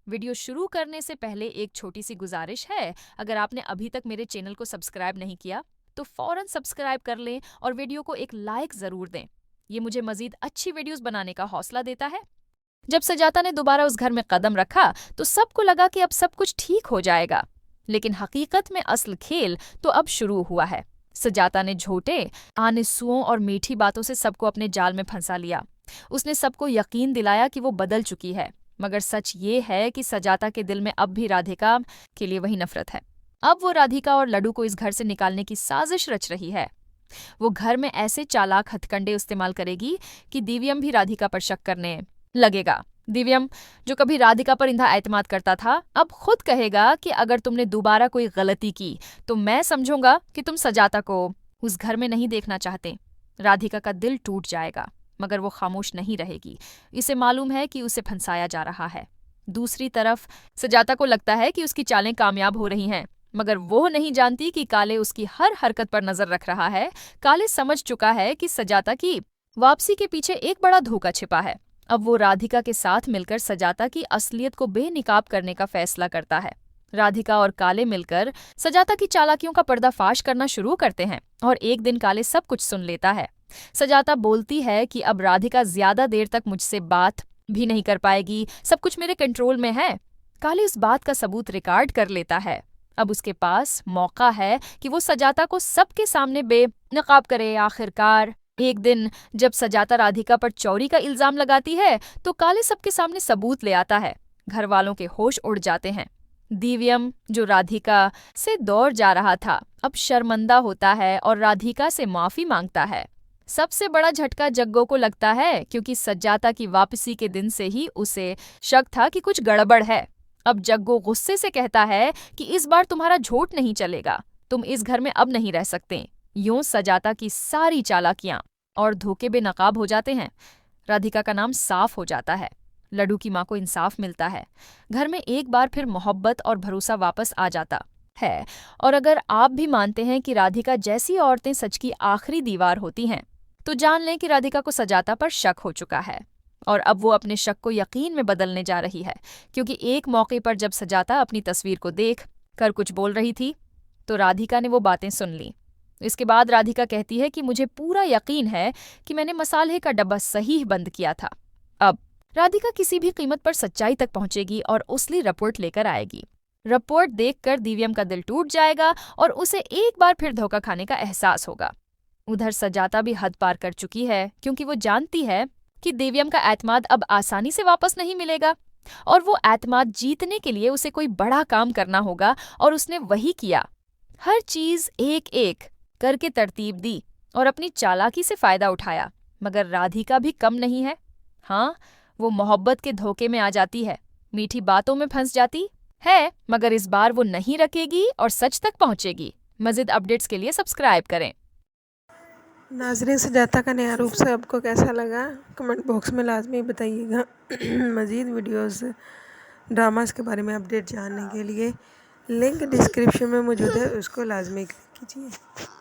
Video शुरू करने से पहले एक छोटी सी गुजारिश है, अगर आपने अभी तक मेरे चैनल को सब्सक्राइब नहीं किया तो फौरन सब्सक्राइब कर लें और वीडियो को एक लाइक ज़रूर दें। ये मुझे मज़ीद अच्छी वीडियोस बनाने का हौसला देता है। जब सजाता ने दोबारा उस घर में कदम रखा तो सबको लगा कि अब सब कुछ ठीक हो जाएगा, लेकिन हकीकत में असल खेल तो अब शुरू हुआ है। सजाता ने झूठे आनिसुओं और मीठी बातों से सबको अपने जाल में फंसा लिया। उसने सबको यकीन दिलाया कि वो बदल चुकी है, मगर सच ये है कि सजाता के दिल में अब भी राधिका के लिए वही नफरत है। अब वो राधिका और लड्डू को इस घर से निकालने की साजिश रच रही है। वो घर में ऐसे चालाक हथकंडे इस्तेमाल करेगी कि दिव्यम भी राधिका पर शक करने लगेगा। दिव्यम, जो कभी राधिका पर इंधा एतमाद करता था, अब खुद कहेगा कि अगर तुमने दोबारा कोई गलती की तो मैं समझूंगा कि तुम सजाता को उस घर में नहीं देखना चाहते। राधिका का दिल टूट जाएगा, मगर वो खामोश नहीं रहेगी। इसे मालूम है कि उसे फंसाया जा रहा है। दूसरी तरफ सजाता को लगता है कि उसकी चालें कामयाब हो रही हैं, मगर वो नहीं जानती कि काले उसकी हर हरकत पर नजर रख रहा है। काले समझ चुका है कि सजाता की वापसी के पीछे एक बड़ा धोखा छिपा है। अब वो राधिका के साथ मिलकर सजाता की असलियत को बेनिकाब करने का फैसला करता है। राधिका और काले मिलकर सजाता की चालाकियों का पर्दाफाश करना शुरू करते हैं और एक दिन काले सब कुछ सुन लेता है। सजाता बोलती है कि अब राधिका ज्यादा देर तक मुझसे बात भी नहीं कर पाएगी, सब कुछ मेरे कंट्रोल में है। काले इस बात का सबूत रिकॉर्ड कर लेता है। अब उसके पास मौका है कि वो सजाता को सबके सामने बेनकाब करे। आखिरकार एक दिन जब सजाता राधिका पर चोरी का इल्जाम लगाती है तो काले सबके सामने सबूत ले आता है। घर वालों के होश उड़ जाते हैं। दिव्यम, जो राधिका से दौड़ जा रहा था, अब शर्मिंदा होता है और राधिका से माफी मांगता है। सबसे बड़ा झटका जग्गो को लगता है, क्योंकि सजाता की वापसी के दिन से ही उसे शक था कि कुछ गड़बड़ है। अब जग्गो गुस्से से कहता है कि इस बार तुम्हारा झूठ नहीं चलेगा, तुम इस घर में अब नहीं रह सकते। यूं सजाता की सारी चालाकियां और धोखे बेनकाब हो जाते हैं। राधिका का नाम साफ हो जाता है। लड्डू की माँ को इंसाफ मिलता है। घर में एक बार फिर मोहब्बत और भरोसा वापस आ जाता है। और अगर आप भी मानते हैं कि राधिका जैसी औरतें सच की आखिरी दीवार होती हैं, तो जान लें कि राधिका को सजाता पर शक हो चुका है और अब वो अपने शक को यकीन में बदलने जा रही है। क्योंकि एक मौके पर जब सजाता अपनी तस्वीर को देख कर कुछ बोल रही थी तो राधिका ने वो बातें सुन ली। इसके बाद राधिका कहती है कि मुझे पूरा यकीन है कि मैंने मसाले का डब्बा सही बंद किया था। अब राधिका किसी भी कीमत पर सच्चाई तक पहुंचेगी और उसली रिपोर्ट लेकर आएगी। रिपोर्ट देखकर दिव्यम का दिल टूट जाएगा और उसे एक बार फिर धोखा खाने का एहसास होगा। उधर सजाता भी हद पार कर चुकी है, क्योंकि वो जानती है कि दिव्यम का एतमाद अब आसानी से वापस नहीं मिलेगा और वो एतमाद जीतने के लिए उसे कोई बड़ा काम करना होगा, और उसने वही किया। हर चीज एक एक करके तरतीब दी और अपनी चालाकी से फायदा उठाया। मगर राधिका भी कम नहीं है। हाँ, वो मोहब्बत के धोखे में आ जाती है, मीठी बातों में फंस जाती है, मगर इस बार वो नहीं रखेगी और सच तक पहुंचेगी। मज़ीद अपडेट्स के लिए सब्सक्राइब करें। नाज़रीन, सजाता का नया रूप से आपको कैसा लगा कमेंट बॉक्स में लाजमी बताइएगा। मज़ीद वीडियोस ड्रामास के बारे में अपडेट जानने के लिए लिंक डिस्क्रिप्शन में मौजूद है, उसको लाजमी क्लिक कीजिए।